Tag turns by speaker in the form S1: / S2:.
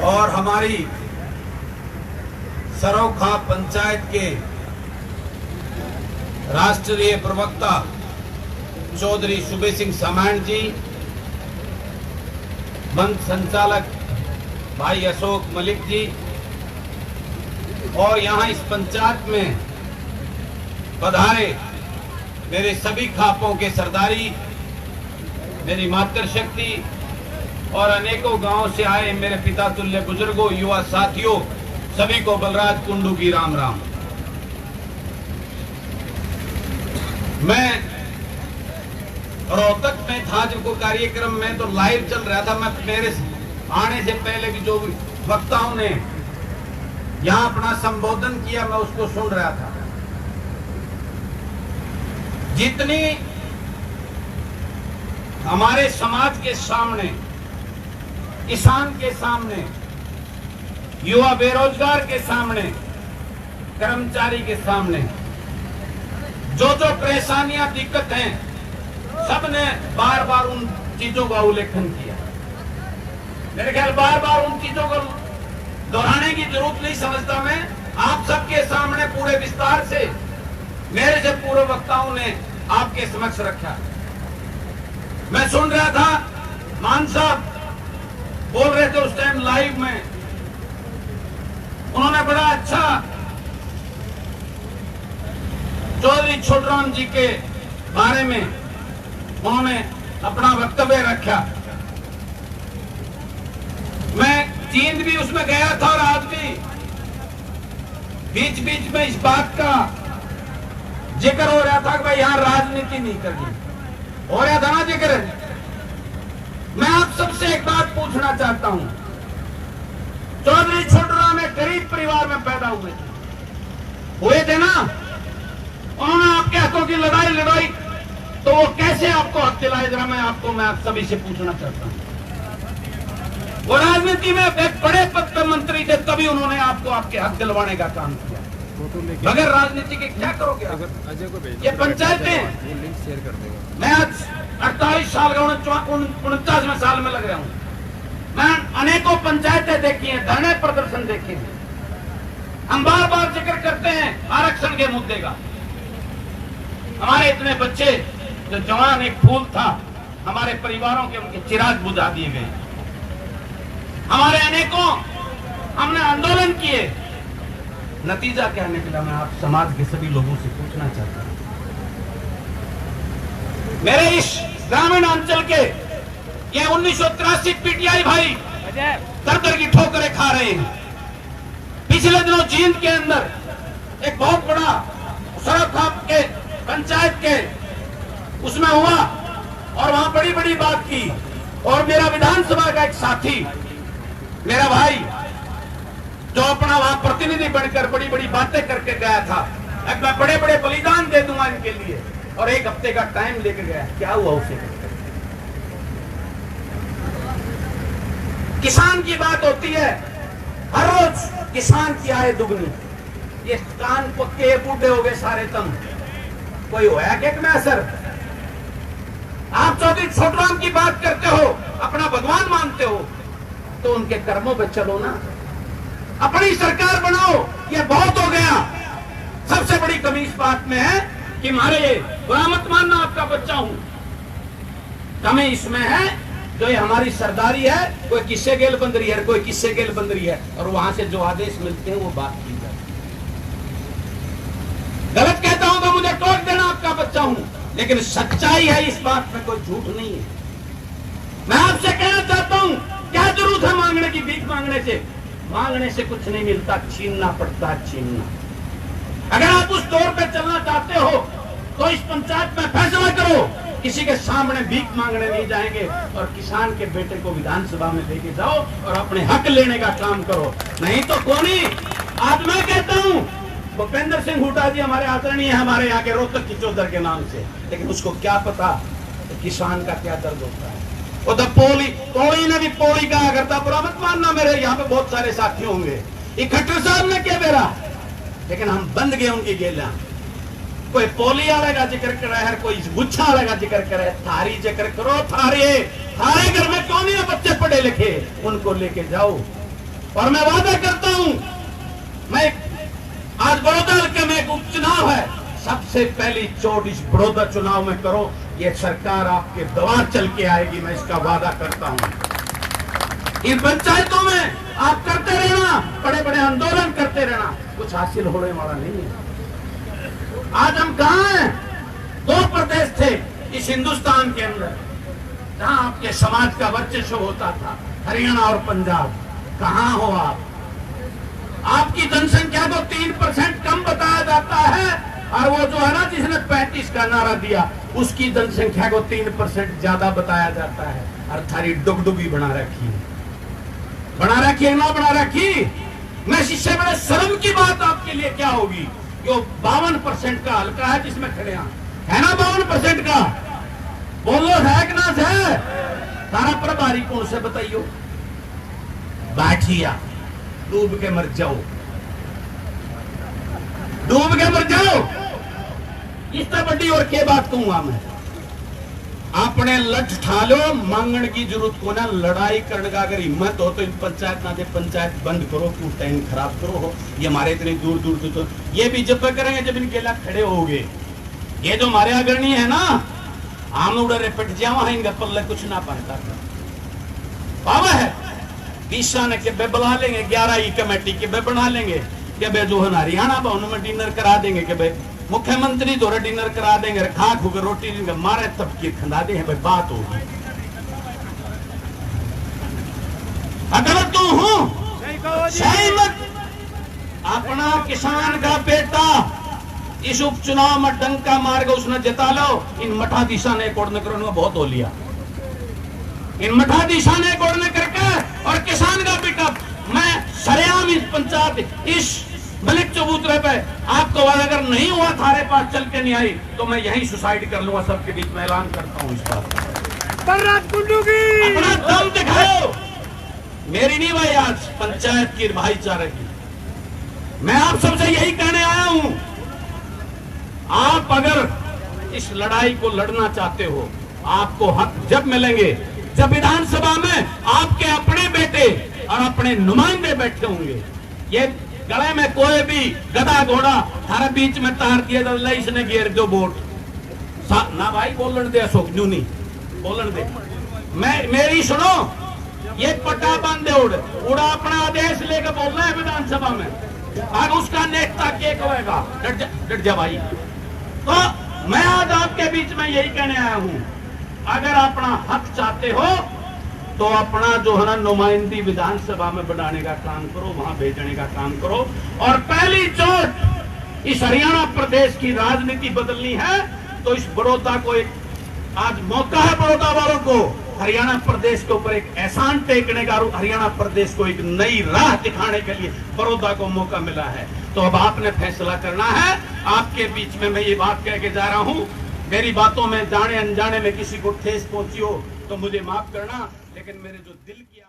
S1: और हमारी सरोखा पंचायत के राष्ट्रीय प्रवक्ता चौधरी सुबे सिंह सामाण जी, मंच संचालक भाई अशोक मलिक जी, और यहाँ इस पंचायत में पधारे मेरे सभी खापों के सरदारी, मेरी मातृशक्ति और अनेकों गांवों से आए मेरे पिता तुल्य बुजुर्गों, युवा साथियों, सभी को बलराज कुंडू की राम राम। मैं रोहतक में था जब को कार्यक्रम में तो लाइव चल रहा था। मैं मेरे आने से पहले भी जो वक्ताओं ने यहां अपना संबोधन किया मैं उसको सुन रहा था। जितनी हमारे समाज के सामने, किसान के सामने, युवा बेरोजगार के सामने, कर्मचारी के सामने जो जो परेशानियां दिक्कत हैं, सबने बार बार उन चीजों का उल्लेखन किया। मेरे ख्याल बार बार उन चीजों को दोहराने की जरूरत नहीं समझता मैं। आप सबके सामने पूरे विस्तार से मेरे से पूर्व वक्ताओं ने आपके समक्ष रखा। मैं सुन रहा था, मान साहब बोल रहे थे उस टाइम लाइव में, उन्होंने बड़ा अच्छा चौधरी छोटराम जी के बारे में उन्होंने अपना वक्तव्य रखा। मैं जींद भी उसमें गया था और आज भी बीच बीच में इस बात का जिक्र हो रहा था कि भाई यहां राजनीति नहीं करनी, हो रहा था ना जिक्र। मैं आप सबसे एक बात पूछना चाहता हूं। चौधरी छोटराम एक गरीब परिवार में पैदा हुए थे ना। उन्होंने आपके हकों की लड़ाई लड़ाई, तो वो कैसे आपको हक दिलाए, जरा मैं आप सभी से पूछना चाहता हूं। वो राजनीति में एक बड़े पद पर मंत्री थे, तभी उन्होंने आपको आपके हक दिलवाने का काम किया। बगैर राजनीति के क्या करोगे? ये पंचायतें, मैं आज 48 साल का 49वें साल में लग रहा हूं। मैं अनेकों पंचायतें देखी हैं, धरने प्रदर्शन देखे हैं। हम बार बार जिक्र करते हैं आरक्षण के मुद्दे का। हमारे इतने बच्चे जो जवान एक फूल था, हमारे परिवारों के उनके चिराग बुझा दिए गए। हमारे अनेकों हमने आंदोलन किए, नतीजा क्या निकला? मैं आप समाज के सभी लोगों से पूछना चाहता हूं। मेरे इस ग्रामीण अंचल के ये 1983 पीटीआई भाई दर की ठोकरें खा रहे हैं। पिछले दिनों जींद के अंदर एक बहुत बड़ा सड़क के पंचायत के उसमें हुआ और वहां बड़ी बड़ी बात की, और मेरा विधानसभा का एक साथी, मेरा भाई, जो अपना वहां प्रतिनिधि बनकर बड़ी बड़ी बातें करके गया था, मैं बड़े बड़े बलिदान दे दूंगा इनके लिए, और एक हफ्ते का टाइम लेके गया। क्या हुआ उसे? किसान की बात होती है, हर रोज किसान की आय दुगनी। ये कान पक्के बूढ़े हो गए सारे तुम, कोई होया क्या में असर? आप चौधरी छोटराम की बात करते हो, अपना भगवान मानते हो, तो उनके कर्मों पे चलो ना। अपनी सरकार बनाओ, ये बहुत हो गया। सबसे बड़ी कमी इस बात में है कि हमारे बुरा मत मानना, आपका बच्चा हूं, कमी इसमें है जो ये हमारी सरदारी है, कोई किस्से गेल बंदरी है, कोई किस्से गेल बंदरी है, और वहां से जो आदेश मिलते हैं वो बात की जाती है। गलत कहता हूं तो मुझे टोक देना, आपका बच्चा हूं, लेकिन सच्चाई है, इस बात में कोई झूठ नहीं है। मैं आपसे कहना चाहता हूं, क्या जरूरत है मांगने की? भीख मांगने से कुछ नहीं मिलता, छीनना पड़ता है, छीनना। अगर आप उस दौर पे चलना चाहते हो तो इस पंचायत में फैसला करो, किसी के सामने भीख मांगने नहीं जाएंगे, और किसान के बेटे को विधानसभा में लेके जाओ और अपने हक लेने का काम करो, नहीं तो कौन ही। आज मैं कहता हूं, भूपेंद्र सिंह हुड्डा जी हमारे आदरणीय है, हमारे यहाँ के रोहतक की चौधर के नाम से, लेकिन उसको क्या पता तो किसान का क्या दर्द होता है। उधर पोली ने भी पोली कहा करता, बुरा मत मानना, मेरे यहाँ पे बहुत सारे साथी होंगे। खट्टर साहब ने क्या बेरा, लेकिन हम बंद गए उनकी गेला। कोई पोली वाले का जिक्र करे है, कोई गुच्छा वाले का जिक्र करे, थारी जिक्र करो। थारे घर में क्यों नहीं है बच्चे पढ़े लिखे? उनको लेके जाओ, और मैं वादा करता हूं, मैं आज बड़ौदा में एक उपचुनाव है, सबसे पहली चोट इस बड़ौदा चुनाव में करो, ये सरकार आपके द्वार चल के आएगी, मैं इसका वादा करता हूं। इन पंचायतों में आप करते रहना, बड़े बड़े आंदोलन करते रहना, कुछ हासिल होने वाला नहीं है। आज हम कहां हैं? 2 प्रदेश थे इस हिंदुस्तान के अंदर जहां आपके समाज का वर्चस्व होता था, हरियाणा और पंजाब। कहां हो आप? आपकी जनसंख्या को 3% कम बताया जाता है, और वो जो है ना जिसने 35 का नारा दिया, उसकी जनसंख्या को 3% ज्यादा बताया जाता है, और थारी डुगडुगी बना रखी है। बना रखी है ना बना रखी? मैं इससे बड़े शर्म की बात आपके लिए क्या होगी? जो 52% का हल्का है जिसमें खड़े है ना, 52% का, बोलो है कि ना है? सारा प्रभारी कौन से बताइयो? बैठिया, डूब के मर जाओ, डूब के मर जाओ। इससे बड़ी और क्या बात कहूंगा मैं? आपने लठ ठा लो, मांगण की जरूरत को ना, लड़ाई करने का अगर हिम्मत हो तो इन पंचायत ना दे, पंचायत बंद करो, क्यों टाइम खराब करो हो। ये हमारे इतने दूर दूर से तो ये भी जब करेंगे जब इनके लाख खड़े होगे। ये जो हमारे अग्रणी है ना, आम उड़े पिट जावा है, इनका पल्ले कुछ ना पाता बाबा है। 20 ने के बे बुला लेंगे, 11 ही कमेटी के बे बना लेंगे के बे जो है हरियाणा भवन में डिनर करा देंगे, के बे मुख्यमंत्री दो डिनर करा देंगे, खा खू के रोटी देंगे, मारे तब की खंदा दे, भाई बात होगी। अगर तू हूं सही मत, अपना किसान का बेटा इस उपचुनाव में डंका मार के उसने जिता लो। इन मठाधीशा ने कोड़ने करो बहुत हो लिया, इन मठाधीशा ने कोड़ने करके, और किसान का बेटा मैं सरेआम इस पंचायत इस मलिक चबूतरे पे आपको अगर नहीं हुआ, थारे पास चल के नहीं आई, तो मैं यहीं सुसाइड कर लूंगा। सबके बीच में ऐलान करता हूं इस बात का। अपना दम दिखाओ, मेरी नहीं भाई, आज पंचायत की भाईचारे की। मैं आप सबसे यही कहने आया हूं, आप अगर इस लड़ाई को लड़ना चाहते हो, आपको हक जब मिलेंगे जब विधानसभा में आपके अपने बेटे और अपने नुमाइंदे बैठे होंगे। ये गले में कोई भी गधा घोड़ा हर बीच में तार दिया तो इसने घेर दो वोट ना भाई, बोलन दे अशोक न्यू नहीं बोलन दे। मेरी सुनो, ये पट्टा बांधे उड़ा अपना आदेश लेकर बोल रहे हैं विधानसभा में, और उसका नेता क्या कहेगा? डट जा भाई। तो मैं आज आपके बीच में यही कहने आया हूं, अगर अपना हक चाहते हो तो अपना जो है ना नुमाइंदी विधानसभा में बढ़ाने का काम करो, वहां भेजने का काम करो। और पहली चोट इस हरियाणा प्रदेश की राजनीति बदलनी है, तो इस बड़ौदा को एक आज मौका है, बड़ौदा वालों को हरियाणा प्रदेश के ऊपर एक एहसान टेकने का, हरियाणा प्रदेश को एक नई राह दिखाने के लिए बड़ौदा को मौका मिला है। तो अब आपने फैसला करना है। आपके बीच में मैं ये बात कह के जा रहा हूं, मेरी बातों में जाने अनजाने में किसी को ठेस पहुंची हो तो मुझे माफ करना, लेकिन मेरे जो दिल की